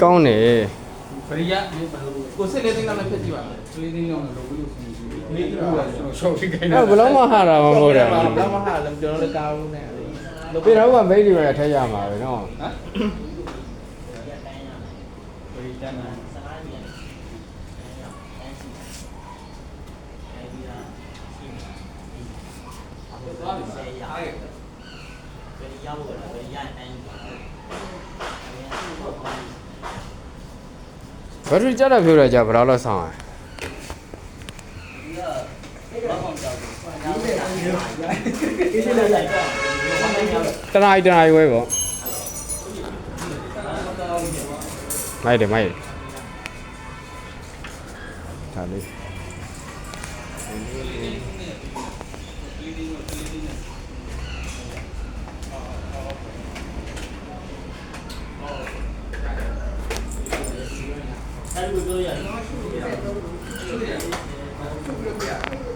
ကောင်းတယ် ဘယ်ရကိုစစ်လေးသိန်းလောက်နဲ့ဖြစ်ကြည့်ပါမယ်စစ်လေးသိန်းလောက်နဲ့လုပ်ပြီးလို့ရှိရင်လေးတူရရှော့ပြီးခိုင်းတာ ဘယ်တော့မှဟာတာမဟုတ်တယ် ဘယ်တော့မှဟာလည်းကျွန်တော်လည်းကားလို့နဲ့ ပြေတော့ကမိတ်တွေပဲထည့်ရမှာပဲနော် ဟမ်ဘယ်တန်းလဲဘယ်လိုကြတာပြောရကြဘယ်တော့ဆောင်းရတနားဝဲပေါ့မိုက်တယ်ဒါလေးအဲ့လိုပြောရတယ်